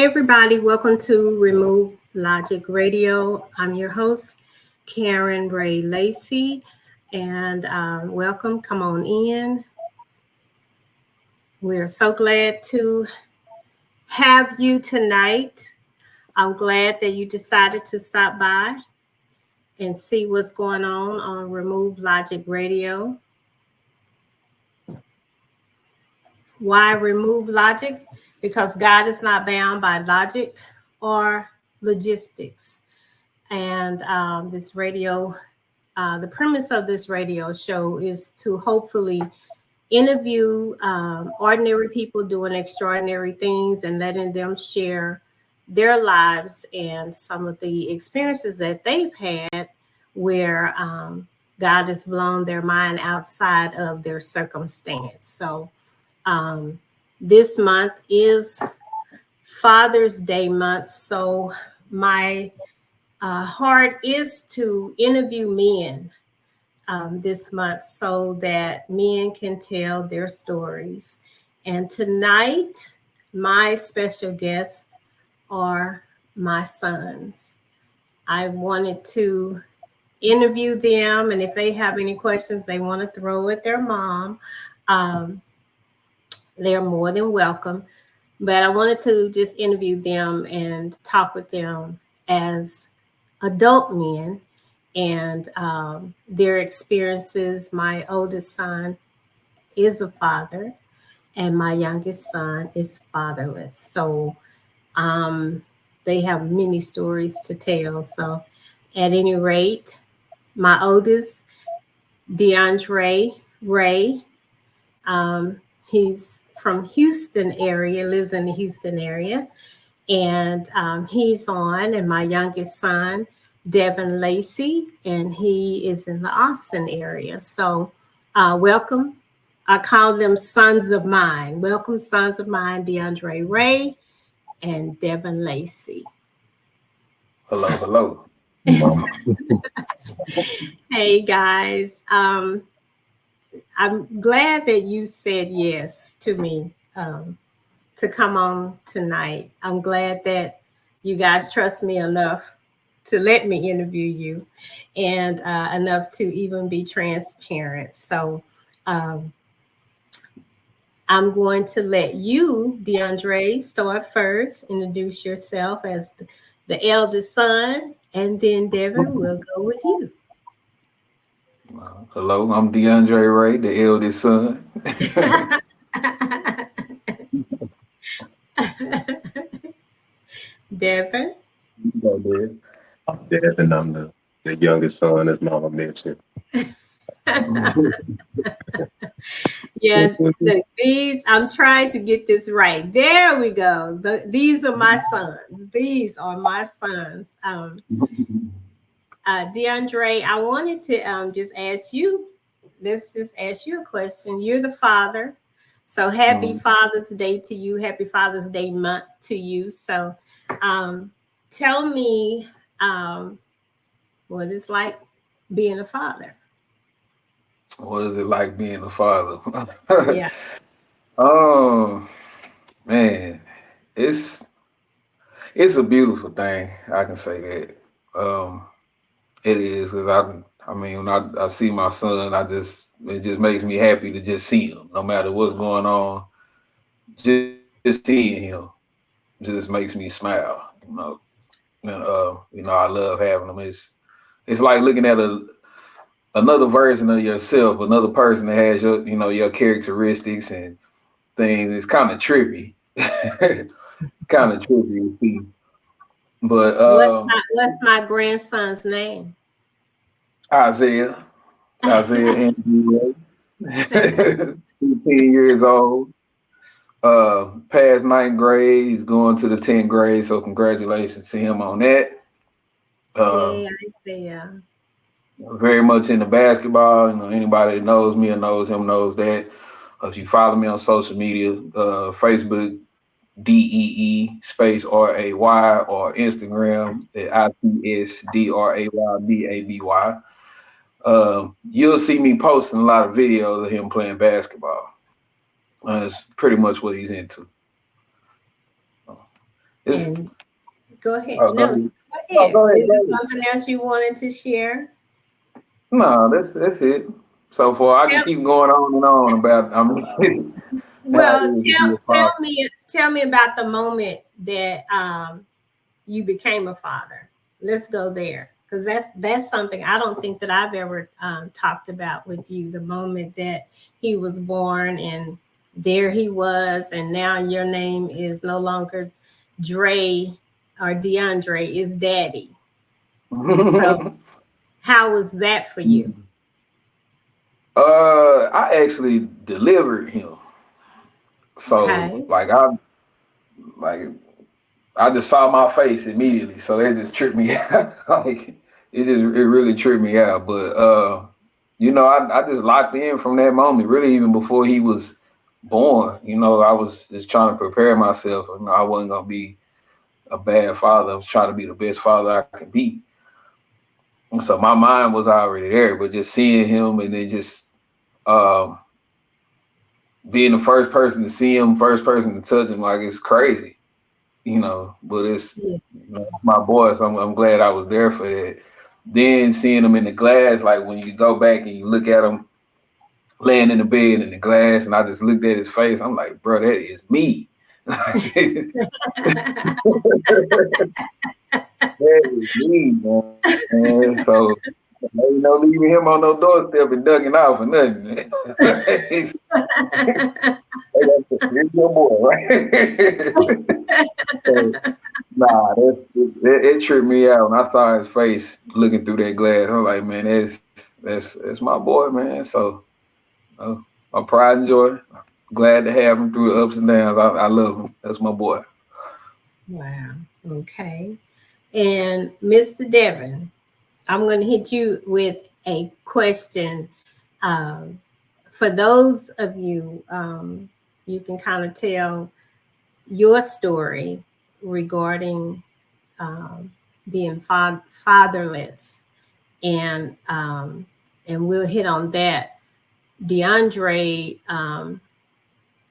everybody, welcome to Remove Logic Radio. I'm your host, Karen Ray Lacey, and welcome. Come on in. We're so glad to have you tonight. I'm glad that you decided to stop by and see what's going on Remove Logic Radio. Why remove logic? Because God is not bound by logic or logistics. And this radio, the premise of this radio show is to hopefully interview ordinary people doing extraordinary things and letting them share their lives and some of the experiences that they've had where God has blown their mind outside of their circumstance. So this month is Father's Day month. So my heart is to interview men this month so that men can tell their stories. And tonight, my special guests are my sons. I wanted to interview them, and if they have any questions they want to throw at their mom, they're more than welcome. But I wanted to just interview them and talk with them as adult men and their experiences. My oldest son is a father, and my youngest son is fatherless. So they have many stories to tell. So at any rate, my oldest, DeAndre Ray, he's from Houston area, lives in the Houston area, and he's on. And my youngest son, Devin Lacey, and he is in the Austin area. So welcome. I call them sons of mine. Welcome, sons of mine, DeAndre Ray and Devin Lacey. Hello, hello. Hey, guys. I'm glad that you said yes to me to come on tonight. I'm glad that you guys trust me enough to let me interview you and enough to even be transparent. So I'm going to let you, DeAndre, start first. Introduce yourself as the eldest son, and then Devin will go with you. Hello, I'm DeAndre Ray, the eldest son. Devin? I'm Devin. I'm the youngest son, as Mama mentioned. Yeah, these, I'm trying to get this right. There we go. These are my sons. These are my sons. DeAndre, I wanted to just ask you, let's just ask you a question. You're the father. So happy Father's Day to you. Happy Father's Day month to you. So tell me what it's like being a father. What is it like being a father? Yeah. Oh man, it's a beautiful thing. I can say that. It is because I mean, when I see my son, it just makes me happy to just see him, no matter what's going on. Just seeing him just makes me smile. And I love having him. It's like looking at another version of yourself, another person that has your characteristics and things. It's kind of trippy. It's kind of trippy to see. But what's my grandson's name? Isaiah Andrew Ray, 15 years old. Passed ninth grade. He's going to the 10th grade. So congratulations to him on that. Hey, Isaiah. Very much into basketball. Anybody that knows me or knows him knows that. If you follow me on social media, Facebook, DEE space RAY, or Instagram at ITSDRAYBABY. You'll see me posting a lot of videos of him playing basketball. It's pretty much what he's into. It's And go ahead. oh, go No, ahead. go No, ahead. go ahead. Is Go there ahead. something else you wanted to share? No, that's it. So far, I can Tell, keep going on and on about how it well, is to be a tell father. tell me about the moment that you became a father. Let's go there, because that's something I don't think that I've ever talked about with you. The moment that he was born, and there he was, and now your name is no longer Dre or DeAndre, is Daddy. So how was that for you? I actually delivered him. So Okay. like I just saw my face immediately. So that just tripped me out. Like it really tripped me out. But I just locked in from that moment, really even before he was born. I was just trying to prepare myself. I wasn't gonna be a bad father. I was trying to be the best father I could be. And so my mind was already there, but just seeing him and then just um being the first person to see him, first person to touch him, like it's crazy, but it's Yeah. my boy, so I'm glad I was there for that. Then seeing him in the glass, like when you go back and you look at him laying in the bed in the glass, and I just looked at his face, I'm like, bro, that is me. That is me, man. And so ain't no leaving him on no doorstep and ducking off or nothing. Here's your boy, right? So, nah, it tripped me out when I saw his face looking through that glass. I'm like, man, that's my boy, man. So uh, my pride and joy. Glad to have him through the ups and downs. I love him. That's my boy. Wow. Okay. And Mr. Devin, I'm going to hit you with a question. Um, for those of you, you can kind of tell your story regarding being fatherless, and we'll hit on that. DeAndre,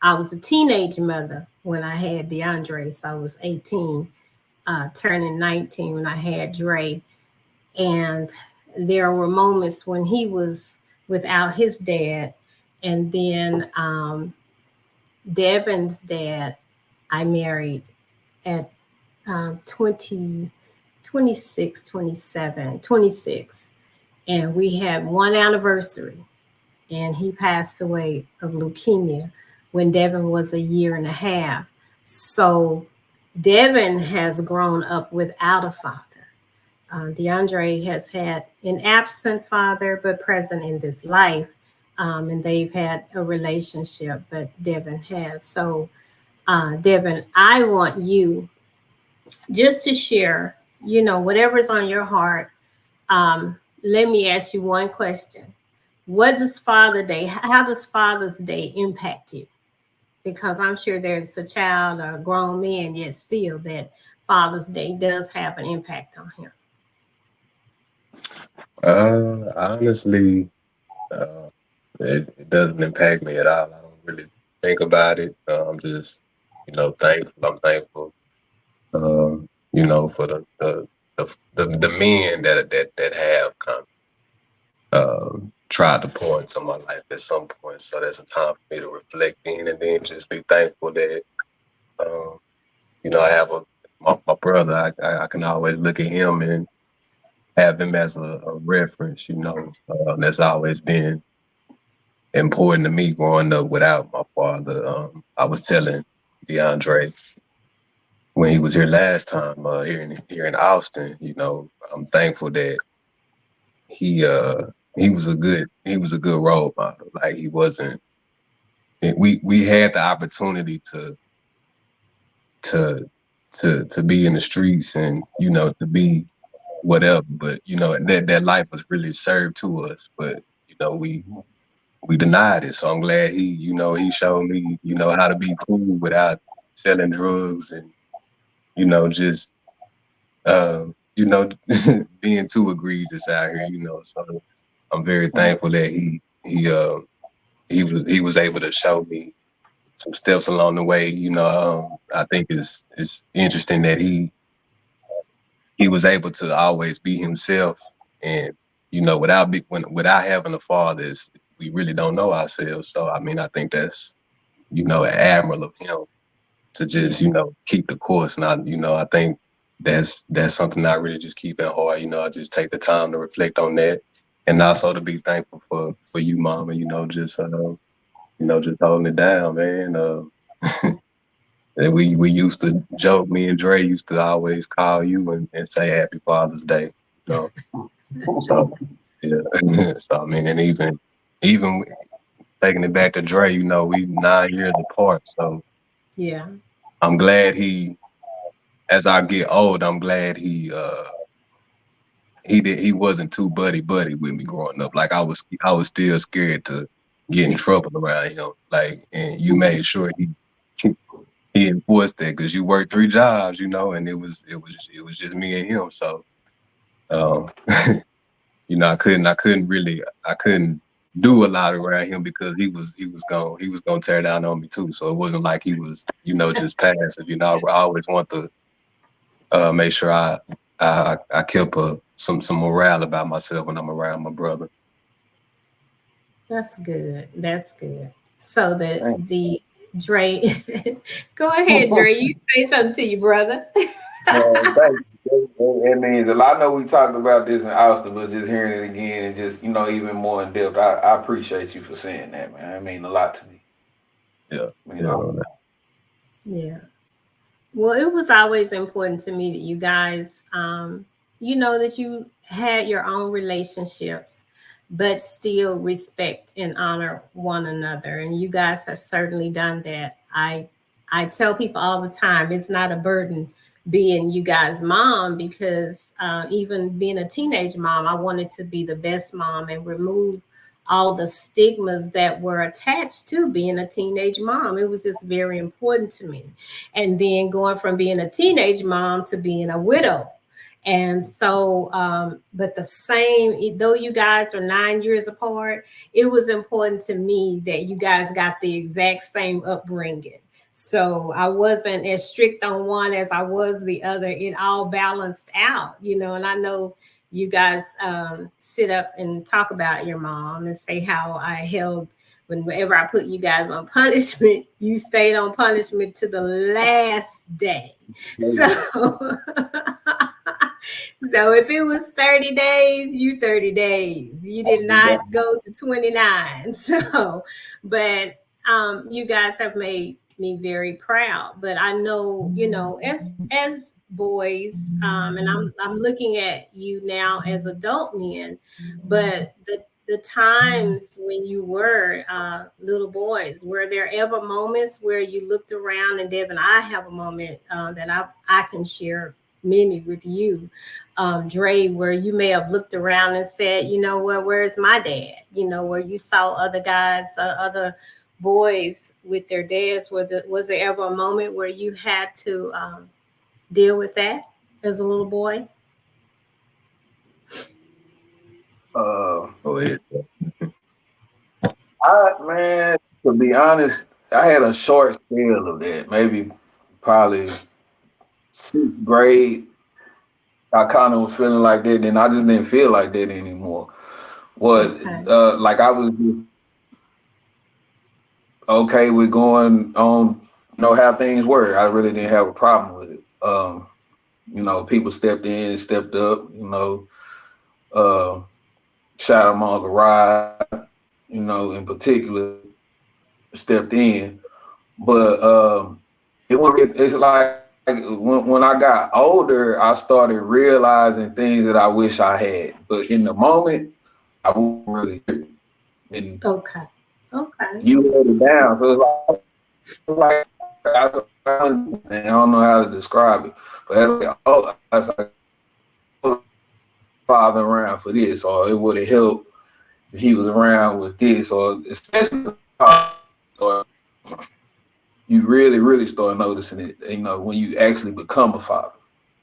I was a teenage mother when I had DeAndre, so I was 18, turning 19 when I had Dre. And there were moments when he was without his dad. And then Devin's dad, I married at 20, 26, 27, 26. And we had one anniversary, and he passed away of leukemia when Devin was a year and a half. So Devin has grown up without a father. DeAndre has had an absent father, but present in this life. And they've had a relationship, but Devin has. So, Devin, I want you just to share, whatever's on your heart. Let me ask you one question. What does how does Father's Day impact you? Because I'm sure there's a child or a grown man, yet still that Father's Day does have an impact on him. Honestly, it doesn't impact me at all. I don't really think about it. I'm just, thankful. I'm thankful, for the men that have come, tried to pour into my life at some point. So there's a time for me to reflect in, and then just be thankful that, I have my brother. I can always look at him and have him as a reference. That's always been important to me growing up without my father. I was telling DeAndre when he was here last time, here in Austin, I'm thankful that he was a good role model. Like he wasn't. We had the opportunity to be in the streets and to be whatever, but that life was really served to us, but we denied it. So I'm glad he showed me, how to be cool without selling drugs and, just, being too egregious out here, So I'm very thankful that he was able to show me some steps along the way. I think it's interesting that he was able to always be himself, and without having a father, we really don't know ourselves. So I mean, I think that's admirable of him to just keep the course. And I think that's something I really just keep at heart. I just take the time to reflect on that, and also to be thankful for you, Mama. Just holding it down, man. And we used to joke. Me and Dre used to always call you and say Happy Father's Day. So yeah. So I mean, and even taking it back to Dre, we 9 years apart. So Yeah. I'm glad as I get old, I'm glad he wasn't too buddy with me growing up. Like I was still scared to get in trouble around him. Like, and you made sure he enforced that, because you worked 3 jobs, and it was just me and him. So, I couldn't do a lot around him, because he was gonna tear down on me too. So it wasn't like he was, just passive. I always want to make sure I kept some morale about myself when I'm around my brother. That's good. So the Dre, go ahead, Dre. You say something to you, brother. Thank you. It means a lot. I know we talked about this in Austin, but just hearing it again and just, even more in depth, I appreciate you for saying that, man. It means a lot to me. Yeah. Yeah. Well, it was always important to me that you guys, that you had your own relationships, but still respect and honor one another. And you guys have certainly done that. I tell people all the time, it's not a burden being you guys' mom, because even being a teenage mom, I wanted to be the best mom and remove all the stigmas that were attached to being a teenage mom. It was just very important to me. And then going from being a teenage mom to being a widow. And so, but the same, though you guys are 9 years apart, it was important to me that you guys got the exact same upbringing. So I wasn't as strict on one as I was the other. It all balanced out, and I know you guys sit up and talk about your mom and say how I held, whenever I put you guys on punishment, you stayed on punishment to the last day. So, so if it was 30 days, you 30 days. You did not go to 29. So, but you guys have made me very proud. But I know, as boys, and I'm looking at you now as adult men, but the times when you were little boys, were there ever moments where you looked around, and Devin, I have a moment that I can share many with you, Dre, where you may have looked around and said, where's my dad? Where you saw other guys, other boys with their dads. Was there ever a moment where you had to deal with that as a little boy? Man, to be honest, I had a short spell of that. Maybe probably 6th grade. I kind of was feeling like that, and I just didn't feel like that anymore. Like I was okay with going on, how things were. I really didn't have a problem with it. People stepped in and stepped up, shout out my Uncle Rod, in particular, stepped in. But it's like when I got older, I started realizing things that I wish I had. But in the moment, I wasn't really. And okay. You held it down. So it's like I don't know how to describe it. But that's like father around for this, or it would have helped if he was around with this, or especially or you really start noticing it, when you actually become a father,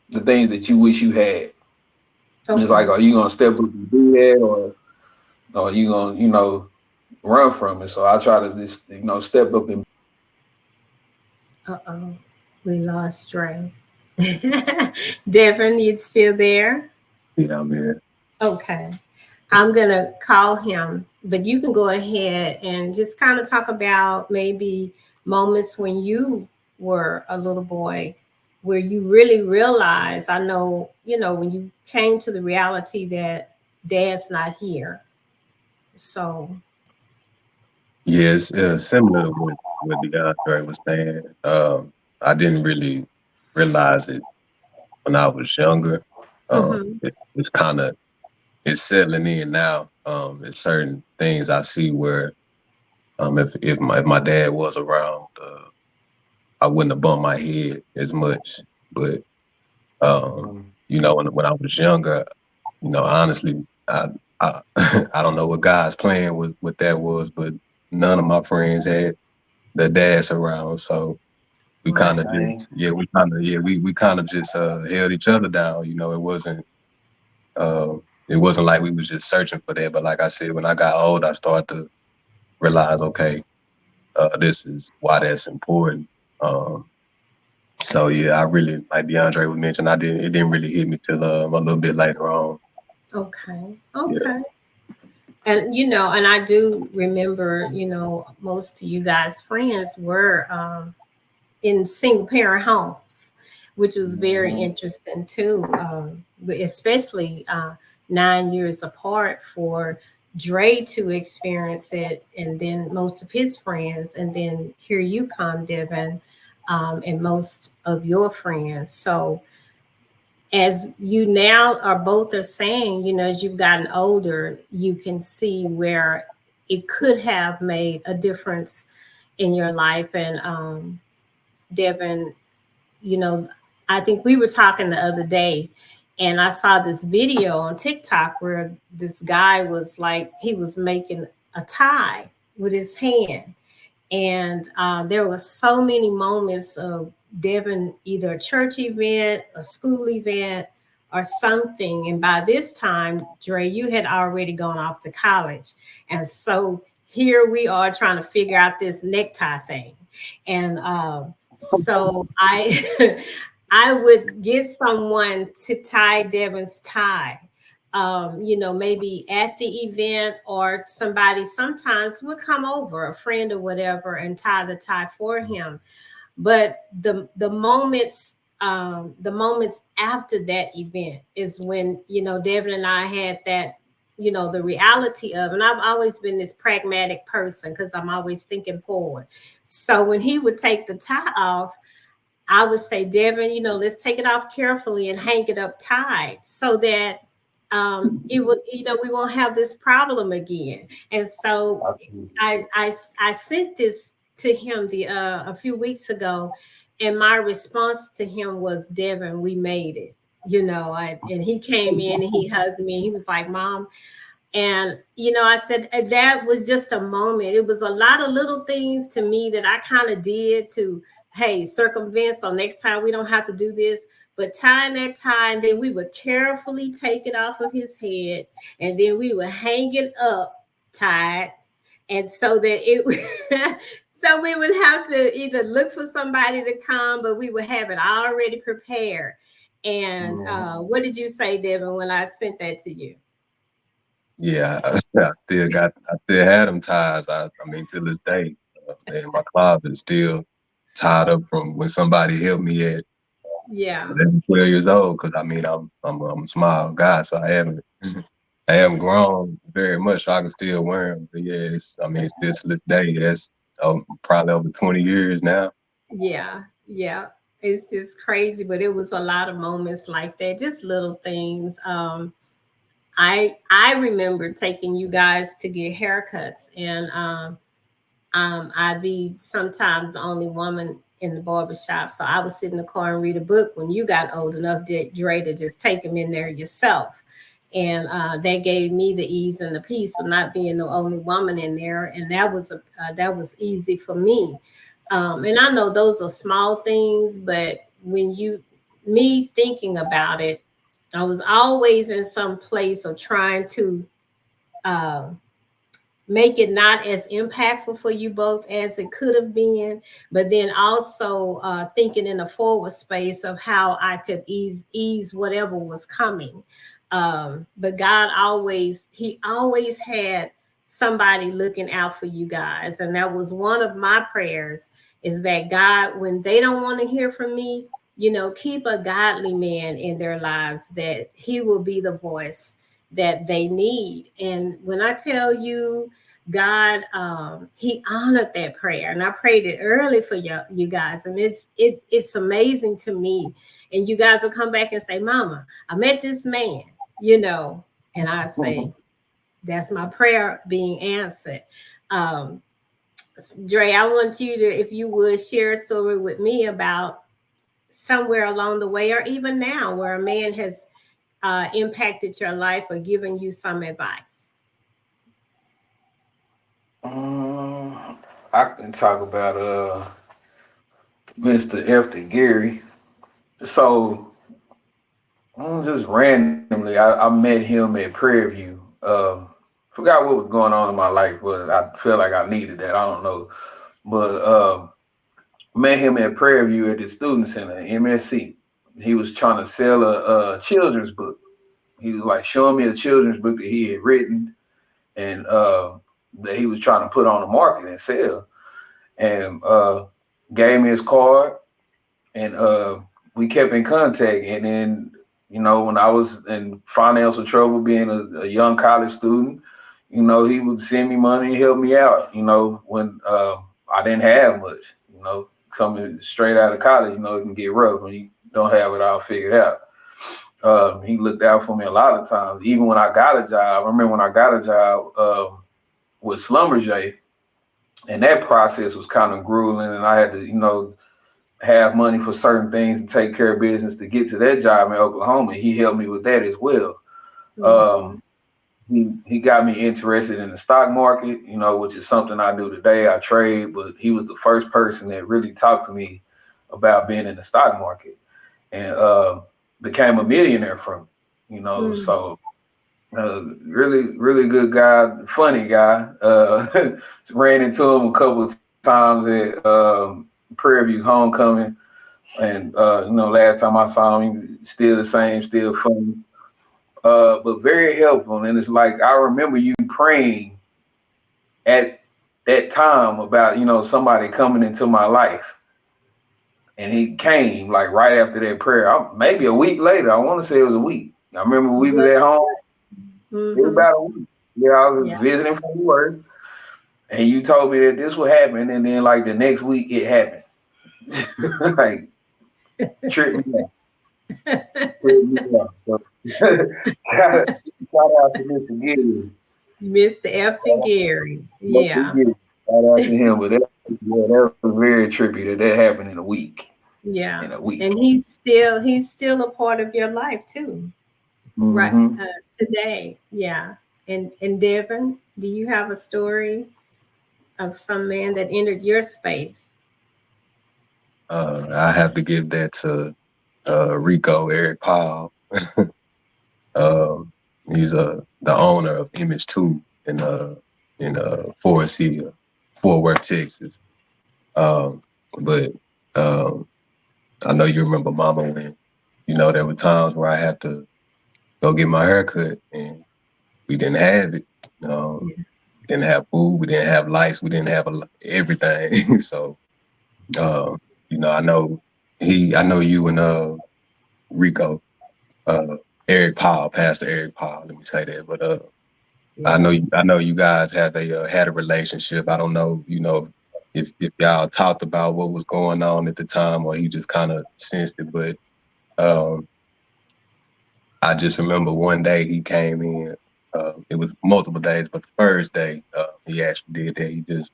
the things that you wish you had. Okay. It's like, are you gonna step up and do that, or are you gonna, run from it? So I try to just, step up and Uh-oh, we lost Dre. Devin, you still there? Yeah, I'm here. Okay. I'm going to call him, but you can go ahead and just kind of talk about maybe moments when you were a little boy where you really realized, I know, when you came to the reality that dad's not here. So, Yes, similar to what DeAndre was saying. I didn't really realize it when I was younger. mhm, It's kind of it's settling in now. There's certain things I see where if my dad was around, I wouldn't have bumped my head as much. But when I was younger, honestly, I I don't know what God's plan with what that was, but none of my friends had their dads around, so we kind right. of just we kind of just held each other down. Uh, it wasn't like we was just searching for that. But like I said, when I got old, I started to realize, okay, this is why that's important. Um, so yeah, I really, like DeAndre was mentioned, it didn't really hit me till a little bit later on. Okay. Yeah. Okay. And I do remember, most of you guys' friends were in single parent homes, which was very interesting too, especially 9 years apart for Dre to experience it, and then most of his friends, and then here you come, Devin, and most of your friends. So as you now are both are saying, as you've gotten older, you can see where it could have made a difference in your life. And Devin, you know, I think we were talking the other day, and I saw this video on TikTok where this guy was like, he was making a tie with his hand. And there were so many moments of Devin, either a church event, a school event, or something. And by this time, Dre, you had already gone off to college. And so here we are trying to figure out this necktie thing. And so I I would get someone to tie Devin's tie, maybe at the event, or somebody sometimes would come over, a friend or whatever, and tie the tie for him. But the moments after that event is when, Devin and I had that, the reality of, and I've always been this pragmatic person because I'm always thinking forward. So when he would take the tie off, I would say, Devin, let's take it off carefully and hang it up tight so that it would, we won't have this problem again. And so I sent this to him a few weeks ago, and my response to him was, Devin, we made it. And he came in and he hugged me. And he was like, Mom. And, I said, that was just a moment. It was a lot of little things to me that I kind of did to, hey, circumvent. So next time we don't have to do this. But tying that tie, and then we would carefully take it off of his head, and then we would hang it up tied. And so that it so we would have to either look for somebody to come, but we would have it already prepared. And what did you say, Devin, when I sent that to you? Yeah, I still had them ties. I mean, to this day, in my closet, still tied up from when somebody helped me at Yeah. 11, 12 years old. Because I mean, I'm a small guy, so I haven't grown very much, so I can still wear them. But yeah, it's still to this day. That's probably over 20 years now. Yeah, yeah. It's just crazy, but it was a lot of moments like that, just little things. I remember taking you guys to get haircuts, and I'd be sometimes the only woman in the barbershop. So I would sit in the car and read a book when you got old enough, Dre, to just take them in there yourself. And that gave me the ease and the peace of not being the only woman in there, and that was easy for me. And I know those are small things, but me thinking about it, I was always in some place of trying to uh, make it not as impactful for you both as it could have been, but then also thinking in a forward space of how I could ease whatever was coming. But God he always had somebody looking out for you guys. And that was one of my prayers, is that God, when they don't want to hear from me, keep a godly man in their lives, that he will be the voice that they need. And when I tell you, God, he honored that prayer, and I prayed it early for you guys, and it's amazing to me. And you guys will come back and say, "Mama, I met this man," and I say, "That's my prayer being answered." Dre, I want you to, if you would, share a story with me about somewhere along the way, or even now, where a man has impacted your life or given you some advice. I can talk about Mr. Efton Gary. So just randomly, I met him at Prairie View. Forgot what was going on in my life, but I felt like I needed that. I don't know, but met him at Prairie View at the Student Center, MSC. He was trying to sell a children's book. He was like showing me a children's book that he had written, and that he was trying to put on the market and sell. And gave me his card, and we kept in contact. And then, when I was in financial trouble, being a young college student, he would send me money and help me out, when I didn't have much, coming straight out of college, it can get rough when you don't have it all figured out. He looked out for me a lot of times, even when I got a job. I remember when I got a job with Schlumberger, and that process was kind of grueling, and I had to, have money for certain things and take care of business to get to that job in Oklahoma. He helped me with that as well. He got me interested in the stock market, which is something I do today. I trade, but he was the first person that really talked to me about being in the stock market, and became a millionaire from it, so really, really good guy, funny guy. Ran into him a couple of times at Prairie View's homecoming, and last time I saw him, he still the same, still funny, but very helpful. And it's like, I remember you praying at that time about somebody coming into my life, and he came like right after that prayer. Maybe a week later, I want to say it was a week. I remember we was at home. It was about a week. Yeah, I was visiting from work, and you told me that this would happen, and then like the next week it happened. Like, tripped me out. So, shout out to Mr. Gary. Mr. Efton Gary. Yeah. Shout out to him, but that was very trippy that happened in a week. Yeah. In a week. And he's still a part of your life too. Right. Today. Yeah. And Devin, do you have a story of some man that entered your space? I have to give that to Rico Eric Paul. He's the owner of Image 2 in Forest Hill, Fort Worth, Texas. But I know you remember, Mama, when there were times where I had to go get my hair cut, and we didn't have it. We didn't have food, we didn't have lights, we didn't have everything. So I know you and Rico, Eric Paul, Pastor Eric Paul, let me say that. But I know you guys had a relationship. I don't know, if y'all talked about what was going on at the time, or he just kind of sensed it. But I just remember one day he came in. It was multiple days, but the first day he actually did that. He just,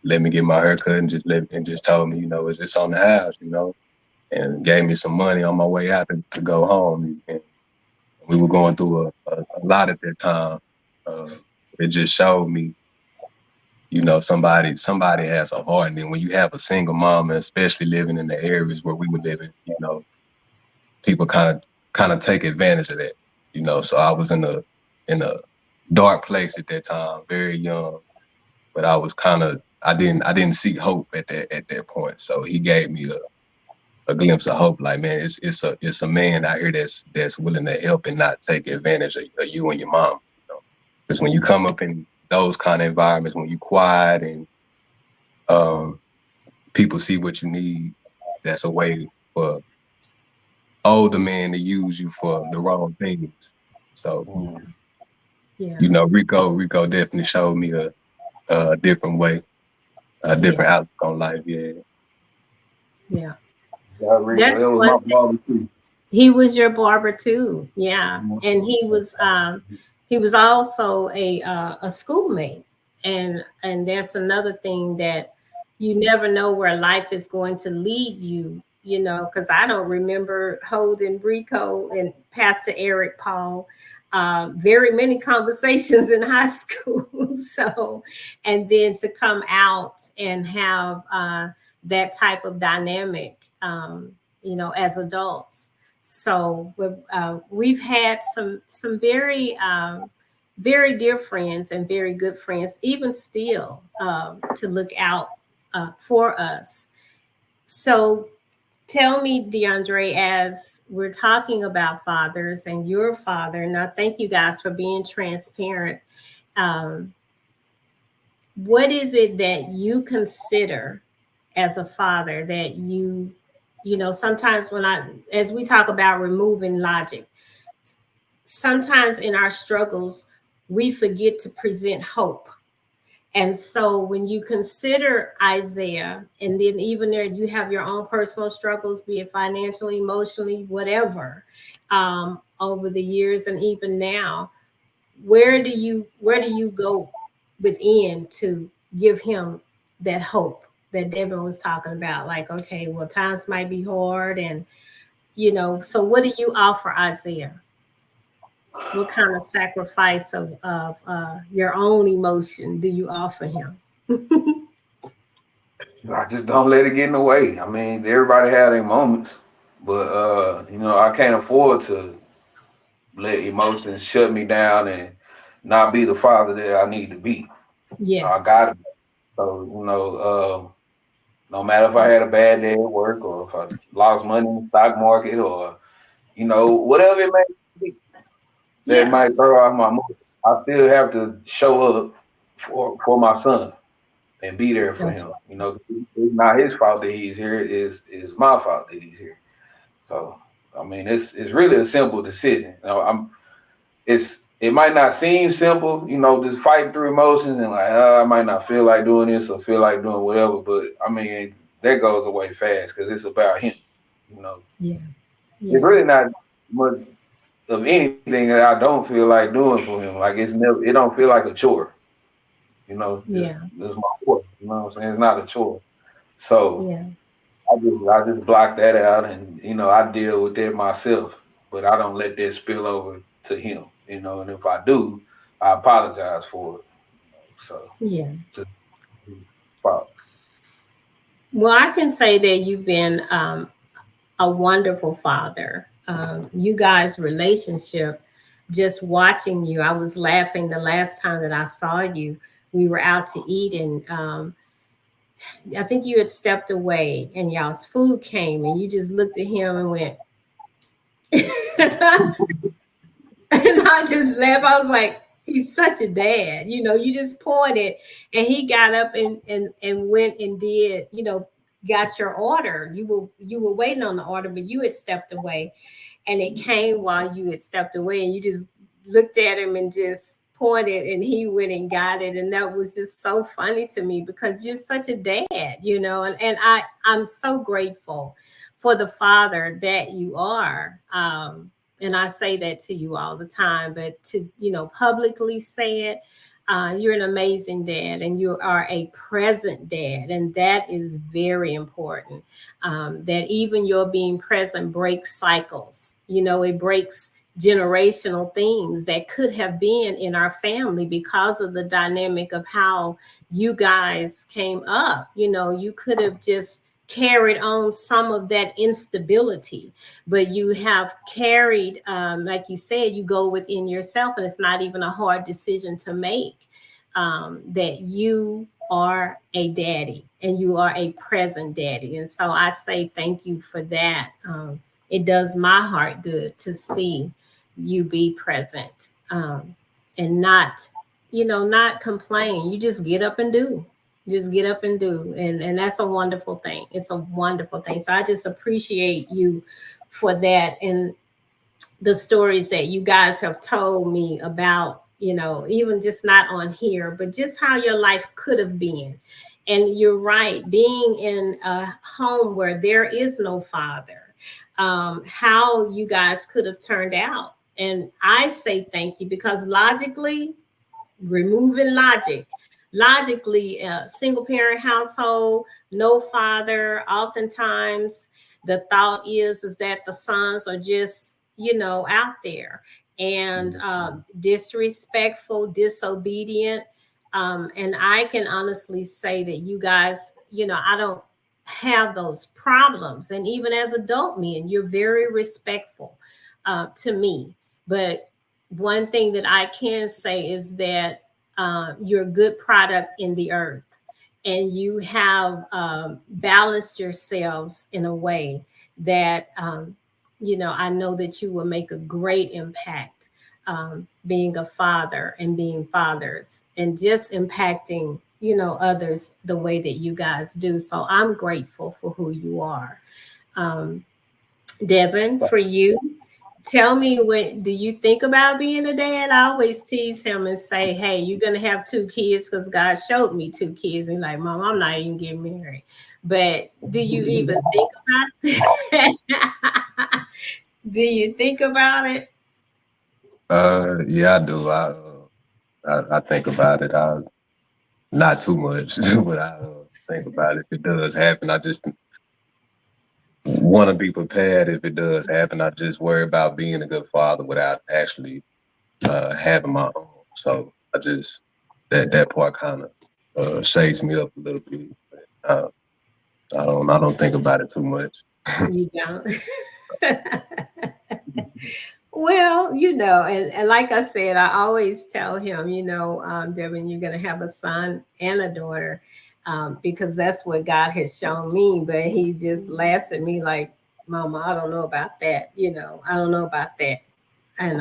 let me get my hair cut and just told me, it's on the house, and gave me some money on my way out to go home. And we were going through a lot at that time. It just showed me, somebody has a heart. And then when you have a single mom, and especially living in the areas where we were living, people kind of take advantage of that, So I was in a dark place at that time, very young. But I was kind of I didn't see hope at that point. So he gave me a glimpse of hope. Like, man, it's a man out here that's willing to help and not take advantage of you and your mom. You know? Because when you come up in those kind of environments, when you quiet and people see what you need, that's a way for older men to use you for the wrong things. So, Yeah. you know, Rico definitely showed me a different way, a different outlook on life. Yeah. Yeah. Rico, That's it was one my barber too. He was your barber too. Yeah. And he was also a schoolmate. And there's another thing that you never know where life is going to lead you, you know, because I don't remember holding Rico and Pastor Eric Paul very many conversations in high school. So, and then to come out and have that type of dynamic, you know, as adults. So we've had some very very dear friends and very good friends, even still, to look out for us. So tell me, DeAndre, as we're talking about fathers and your father, and I thank you guys for being transparent. Um, what is it that you consider as a father that you know, sometimes as we talk about removing logic, sometimes in our struggles, we forget to present hope. And so when you consider Isaiah, and then even there you have your own personal struggles, be it financially, emotionally, whatever, over the years and even now, where do you go within to give him that hope that Devin was talking about? Like, okay, well, times might be hard, and you know, so what do you offer Isaiah? What kind of sacrifice of your own emotion do you offer him? I just don't let it get in the way. I mean, everybody had their moments, but you know, I can't afford to let emotions shut me down and not be the father that I need to be. Yeah. I got it. So, you know, no matter if I had a bad day at work or if I lost money in the stock market or, you know, whatever it may be that Yeah. might throw off my mood, I still have to show up for my son and be there for That's him. right. You know, it's not his fault that he's here. It's my fault that he's here. So, I mean, it's really a simple decision. You know, it might not seem simple, you know, just fighting through emotions and like, I might not feel like doing this or feel like doing whatever, but I mean, that goes away fast because it's about him. You know, Yeah. it's Yeah. really not much of anything that I don't feel like doing for him. Like it don't feel like a chore. You know, Yeah. it's my work. You know what I'm saying? It's not a chore. So Yeah. I just block that out, and you know, I deal with that myself, but I don't let that spill over to him. You know, and if I do, I apologize for it. So Yeah. just fault. Well, I can say that you've been a wonderful father. You guys' relationship, just watching you, I was laughing the last time that I saw you. We were out to eat, and I think you had stepped away, and y'all's food came, and you just looked at him and went, and I just laughed. I was like, he's such a dad. You know, you just pointed and he got up and went and did, you know, got your order. You were waiting on the order, but you had stepped away. And it came while you had stepped away, and you just looked at him and just pointed, and he went and got it. And that was just so funny to me because you're such a dad, you know, and I'm so grateful for the father that you are. And I say that to you all the time, but to, you know, publicly say it, you're an amazing dad, and you are a present dad, and that is very important. That even your being present breaks cycles. You know, it breaks generational things that could have been in our family because of the dynamic of how you guys came up. You know, you could have just carried on some of that instability, but you have carried, like you said, you go within yourself, and it's not even a hard decision to make, that you are a daddy and you are a present daddy. And so I say thank you for that. It does my heart good to see you be present, and not, not complain. You just get up and do. Just get up and do. And that's a wonderful thing. It's a wonderful thing. So I just appreciate you for that. And the stories that you guys have told me about, even just not on here, but just how your life could have been. And you're right, being in a home where there is no father, how you guys could have turned out. And I say thank you, because logically, removing logically, single parent household, no father, oftentimes the thought is that the sons are just, out there, and disrespectful, disobedient. And I can honestly say that you guys, I don't have those problems. And even as adult men, you're very respectful to me. But one thing that I can say is that you're a good product in the earth, and you have balanced yourselves in a way that, I know that you will make a great impact, being a father and being fathers, and just impacting, others the way that you guys do. So I'm grateful for who you are. Devin, for you, tell me, what do you think about being a dad? I always tease him and say, hey, you're going to have 2 kids because God showed me 2 kids. And like, Mom, I'm not even getting married. But do you even think about it? Do you think about it? Yeah, I do. I think about it. Not too much, but I think about it. If it does happen, I just want to be prepared. If it does happen, I just worry about being a good father without actually having my own. So I just that part kind of shakes me up a little bit. I don't think about it too much. You don't. Well, and like I said, I always tell him, Devin, you're going to have a son and a daughter, because that's what God has shown me. But he just laughs at me like, Mama, I don't know about that. I don't know about that. And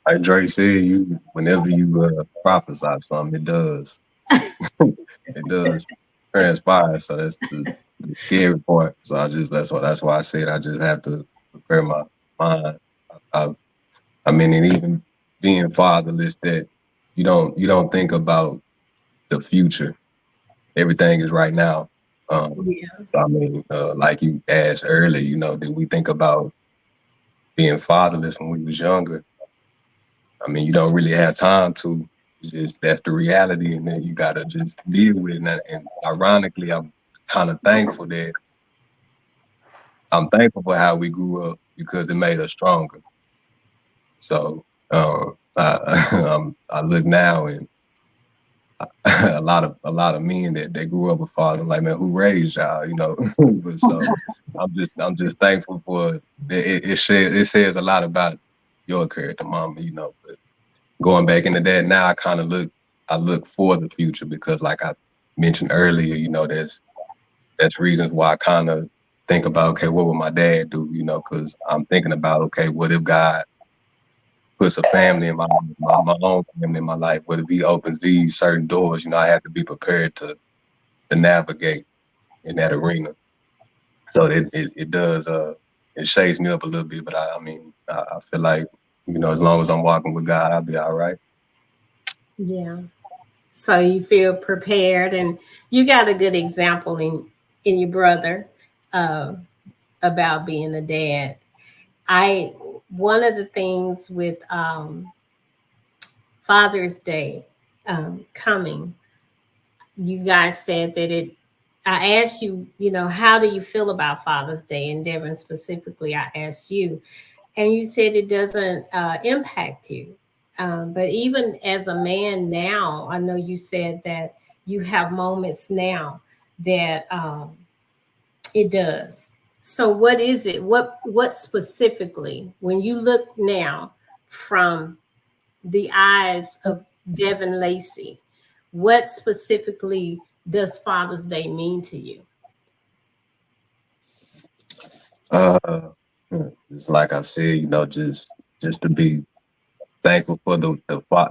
like Drake said, whenever you prophesy something, it does. It does transpire. So that's the scary part. So that's why I said I just have to prepare my mind. I mean, and even being fatherless, that you don't think about the future. Everything is right now. yeah. I mean, like you asked earlier, did we think about being fatherless when we was younger? I mean, you don't really have time to. That's the reality, and then you gotta just deal with it. And ironically, I'm kind of thankful that I'm thankful for how we grew up, because it made us stronger. So I look now, and a lot of men that grew up with father, like, man, who raised y'all, But so I'm just thankful for it. It says a lot about your character, Mama, But going back into that now, I look for the future, because like I mentioned earlier, that's reasons why I kind of think about, okay, what would my dad do, because I'm thinking about, okay, what if God puts a family in my own family in my life? What if he opens these certain doors? I have to be prepared to navigate in that arena. So it does, it shakes me up a little bit, but I feel like, as long as I'm walking with God, I'll be all right. Yeah. So you feel prepared, and you got a good example in your brother, about being a dad. One of the things with Father's Day coming, you guys said that I asked you, how do you feel about Father's Day? And Devin, specifically, I asked you, and you said it doesn't impact you. But even as a man now, I know you said that you have moments now that It does. So what is it? What specifically, when you look now from the eyes of Devin Lacey, what specifically does Father's Day mean to you? Uh, it's like I said, just to be thankful for the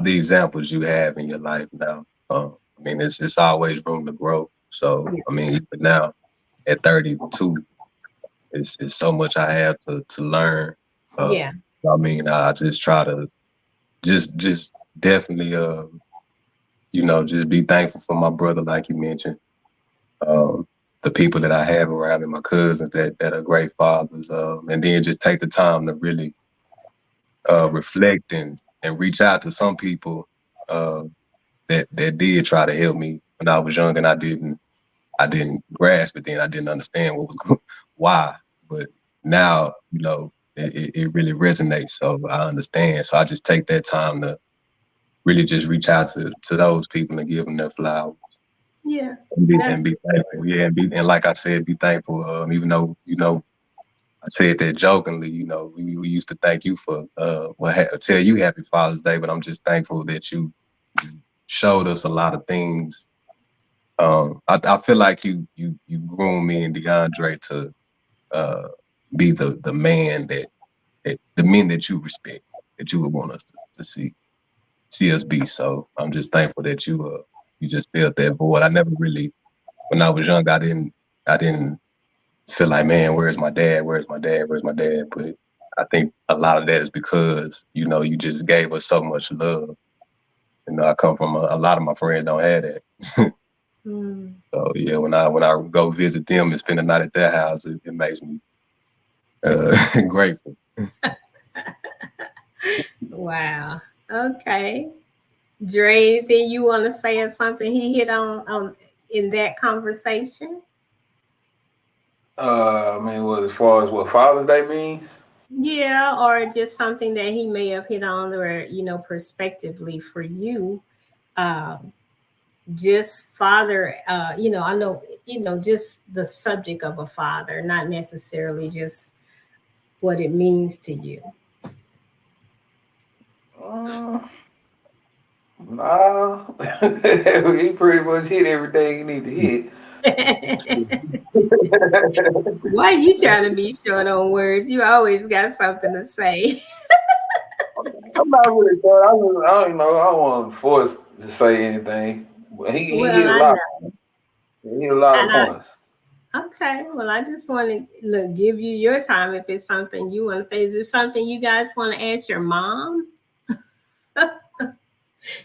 examples you have in your life now. I mean, it's always room to grow. So I mean, even now at 32, it's so much I have to learn. Yeah. I mean, I just try to just definitely just be thankful for my brother, like you mentioned. The people that I have around me, my cousins that are great fathers, and then just take the time to really reflect and reach out to some people that did try to help me when I was young, and I didn't grasp it then. I didn't understand what was why, but now it really resonates. So I understand. So I just take that time to really just reach out to those people and give them their flowers. Yeah. And be thankful. Yeah, and like I said, be thankful. Even though I said that jokingly, we used to thank you for tell you Happy Father's Day, but I'm just thankful that you showed us a lot of things. I feel like you groomed me and DeAndre to be the man that the men that you respect, that you would want us to see us be. So I'm just thankful that you just filled that void. I never really, when I was young, I didn't feel like, man, where's my dad? Where's my dad? Where's my dad? But I think a lot of that is because you just gave us so much love. I come from a lot of my friends don't have that. So yeah, when I go visit them and spend the night at their house, it makes me grateful. Wow. Okay. Dre, anything you want to say or something he hit on in that conversation? I mean, as far as what Father's Day means. Yeah, or just something that he may have hit on, or perspectively for you, just father. I know just the subject of a father, not necessarily just what it means to you. Nah, he pretty much hit everything he need to hit. Why you trying to be short on words? You always got something to say. I'm not really sure. I don't know. I don't want to force to say anything. But he Well, hit a I lot. know. He hit a lot of And points. okay, well, I just want to give you your time if it's something you want to say. Is it something you guys want to ask your mom?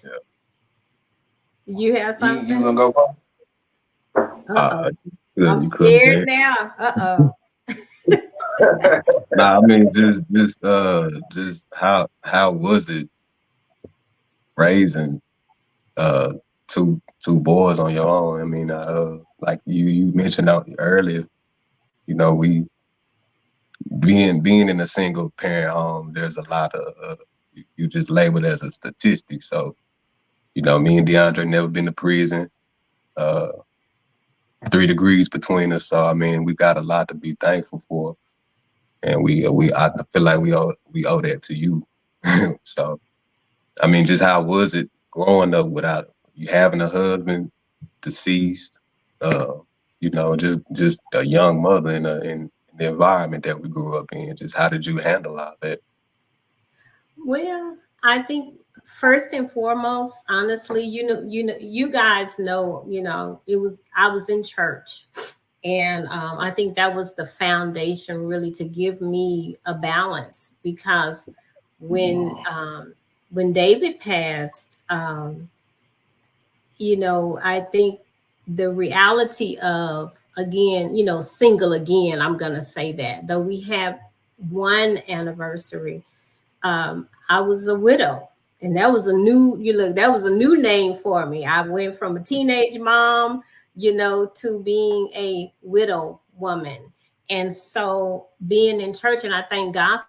Yeah. You have You something? gonna go first? Uh-oh. I'm You could, scared man. now. Uh-oh. Nah, I mean, just how was it raising uh two boys on your own? I mean, like you mentioned out earlier, we being in a single parent home, there's a lot of you just labeled as a statistic. So, me and DeAndre never been to prison. Uh, 3 degrees between us. So I mean, we got a lot to be thankful for, and I feel like we owe that to you. So I mean, just how was it growing up without you having a husband, deceased, just a young mother in the environment that we grew up in? Just how did you handle all that? Well, I think first and foremost, honestly, you guys know, I was in church, and I think that was the foundation really to give me a balance, because when David passed, I think the reality of, again, single again, I'm gonna say that though we have one anniversary, I was a widow, and that was that was a new name for me. I went from a teenage mom, to being a widow woman. And so being in church, and I thank God,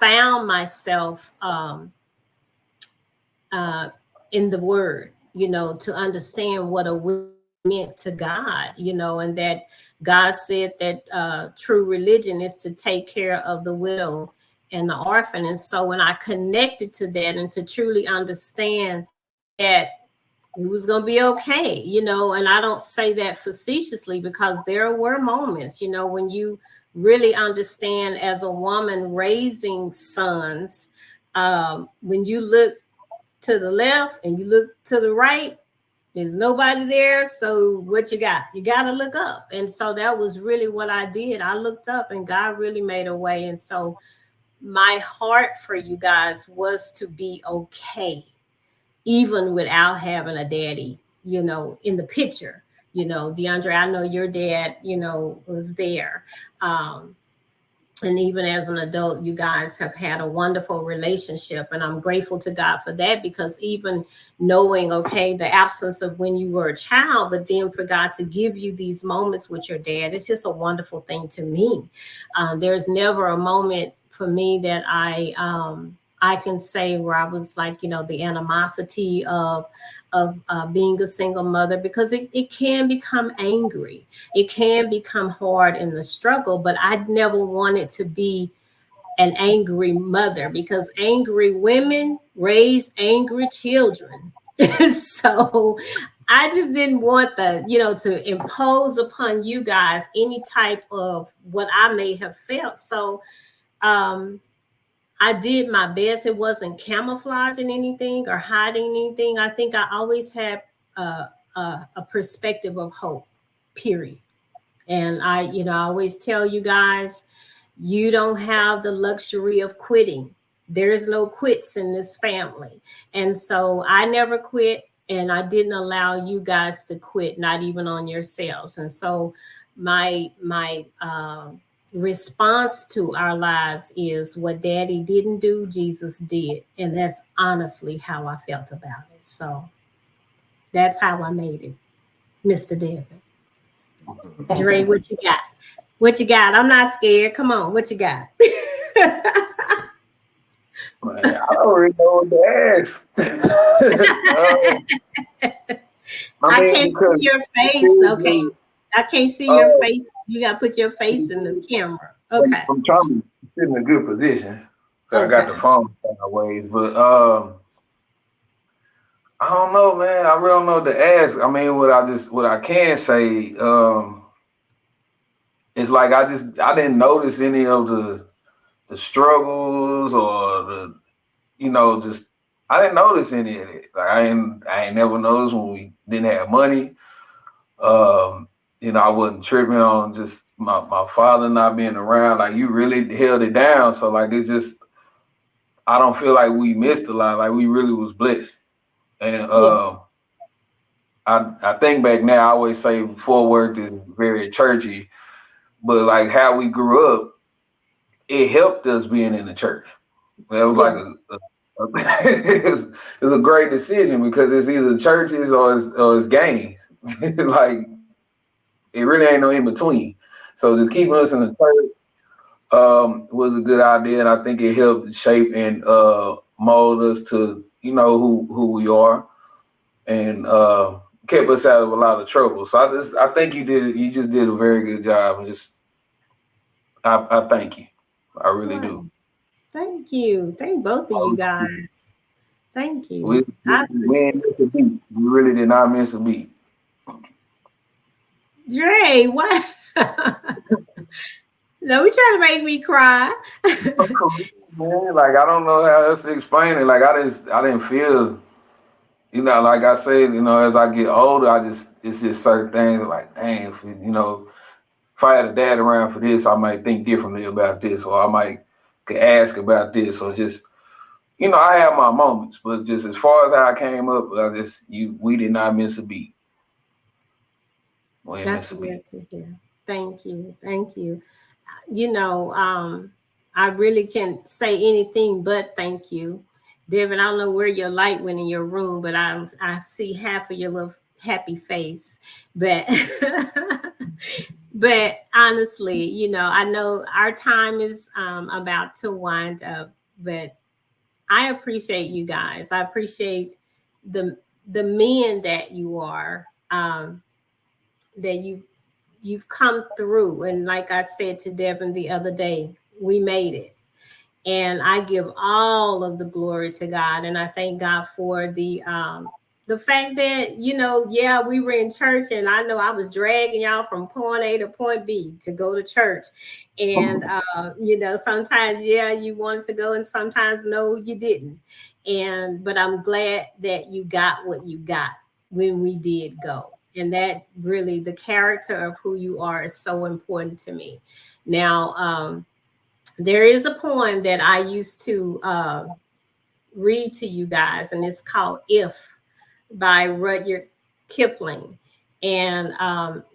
found myself uh, in the word, to understand what a widow meant to God, and that God said that true religion is to take care of the widow and the orphan. And so when I connected to that and to truly understand that it was going to be okay, and I don't say that facetiously, because there were moments, when you really understand as a woman raising sons, when you look to the left and you look to the right, there's nobody there. So what you got? You got to look up. And so that was really what I did. I looked up and God really made a way. And so my heart for you guys was to be okay, even without having a daddy, in the picture. DeAndre, I know your dad, was there. And even as an adult, you guys have had a wonderful relationship. And I'm grateful to God for that, because even knowing, okay, the absence of when you were a child, but then for God to give you these moments with your dad, it's just a wonderful thing to me. There's never a moment for me that I can say where I was like, the animosity of being a single mother, because it can become angry. It can become hard in the struggle, but I never wanted to be an angry mother, because angry women raise angry children. So I just didn't want to impose upon you guys any type of what I may have felt. So, I did my best. It wasn't camouflaging anything or hiding anything. I think I always had a perspective of hope, period. And I always tell you guys, you don't have the luxury of quitting. There's no quits in this family. And so I never quit, and I didn't allow you guys to quit, not even on yourselves. And so my response to our lives is, what Daddy didn't do, Jesus did. And that's honestly how I felt about it. So that's how I made it, Mr. David. Dre, what you got? What you got? I'm not scared. Come on, what you got? Man, I don't really know what to ask. I can't see your face. Okay. I can't see your face. You got to put your face in the camera. Okay. I'm trying to sit in a good position. So okay. I got the phone ways, but I don't know, man. I really don't know what to ask. I mean, what I can say, it's like I didn't notice any of the struggles or the, just I didn't notice any of it. Like I ain't never noticed when we didn't have money. I wasn't tripping on just my father not being around. Like you really held it down. So like it's just, I don't feel like we missed a lot. Like we really was blessed. And I think back now, I always say Fort Worth is very churchy, but like how we grew up, it helped us being in the church. It was like it's a great decision, because it's either churches or it's games. Like it really ain't no in between. So just keeping us in the church was a good idea, and I think it helped shape and mold us to who we are, and kept us out of a lot of trouble. So I think you just did a very good job, and I thank you. I really do. Thank you. Thank both of you guys. Thank you. We didn't miss a beat. We really did not miss a beat. Dre, what? No, we trying to make me cry. Man, like I don't know how else to explain it. Like I didn't feel, like I said, as I get older, it's just certain things like, dang, if I had a dad around for this, I might think differently about this, or I might could ask about this, or just, I have my moments, but just as far as how I came up, we did not miss a beat. That's good to hear. Thank you. Thank you. I really can't say anything but thank you. Devin, I don't know where your light went in your room, but I see half of your little happy face. But but honestly, I know our time is about to wind up, but I appreciate you guys. I appreciate the men that you are. that you've come through. And like I said to Devin the other day, we made it. And I give all of the glory to God. And I thank God for the fact that, yeah, we were in church, and I know I was dragging y'all from point A to point B to go to church. And, sometimes, yeah, you wanted to go, and sometimes, no, you didn't. But I'm glad that you got what you got when we did go. And that really, the character of who you are is so important to me. Now, there is a poem that I used to read to you guys, and it's called If by Rudyard Kipling. And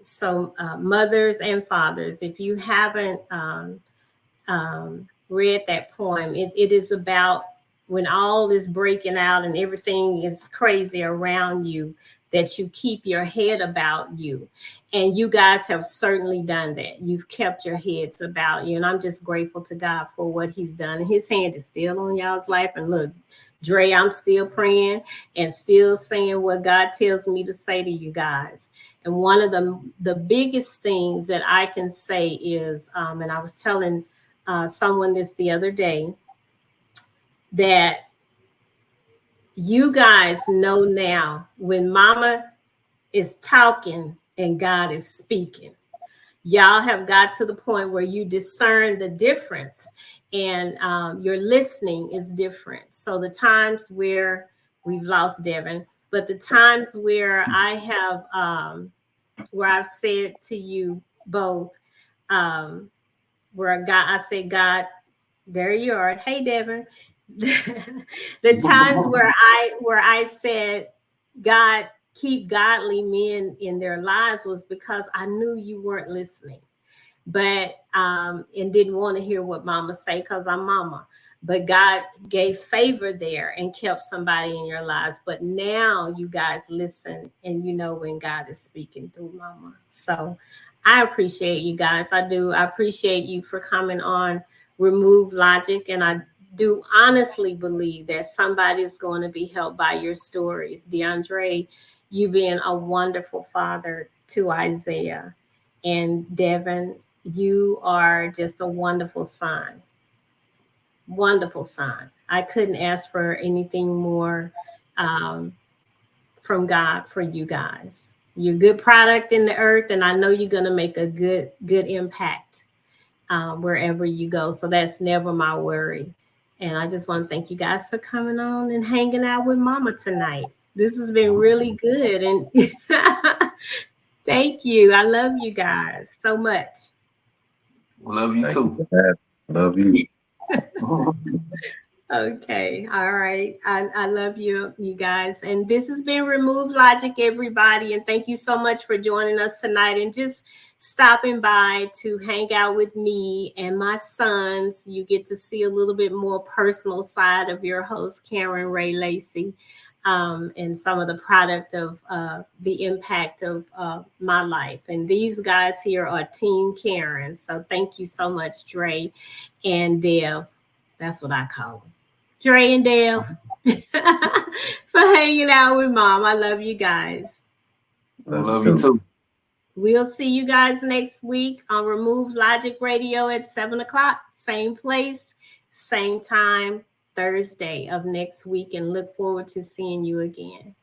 so mothers and fathers, if you haven't read that poem, it is about when all is breaking out and everything is crazy around you, that you keep your head about you. And you guys have certainly done that. You've kept your heads about you. And I'm just grateful to God for what he's done. His hand is still on y'all's life. And look, Dre, I'm still praying and still saying what God tells me to say to you guys. And one of the biggest things that I can say is, and I was telling someone this the other day, that you guys know now when Mama is talking and God is speaking. Y'all have got to the point where you discern the difference, and your listening is different. So the times where we've lost Devin, but the times where I have, where I've said to you both, where I say, God, there you are. Hey, Devin. The times where I said, God, keep godly men in their lives, was because I knew you weren't listening, but and didn't want to hear what Mama say, because I'm Mama. But God gave favor there and kept somebody in your lives. But now you guys listen, and you know when God is speaking through Mama. So I appreciate you guys. I do. I appreciate you for coming on Remove Logic, and I do honestly believe that somebody is going to be helped by your stories. DeAndre, you being a wonderful father to Isaiah, and Devin, you are just a wonderful son. Wonderful son. I couldn't ask for anything more from God for you guys. You're a good product in the earth, and I know you're going to make a good impact wherever you go. So that's never my worry. And I just want to thank you guys for coming on and hanging out with Mama tonight. This has been really good. And thank you. I love you guys so much. Love you too. Love you. Okay. All right. I love you guys. And this has been Remove Logic, everybody. And thank you so much for joining us tonight and just stopping by to hang out with me and my sons. You get to see a little bit more personal side of your host, Karen Ray Lacey, and some of the product of the impact of my life. And these guys here are Team Karen. So thank you so much, Dre and Dev. That's what I call them. Dre and Dev, for hanging out with Mom. I love you guys. Love you too. We'll see you guys next week on Remove Logic Radio at 7 o'clock. Same place, same time, Thursday of next week. And look forward to seeing you again.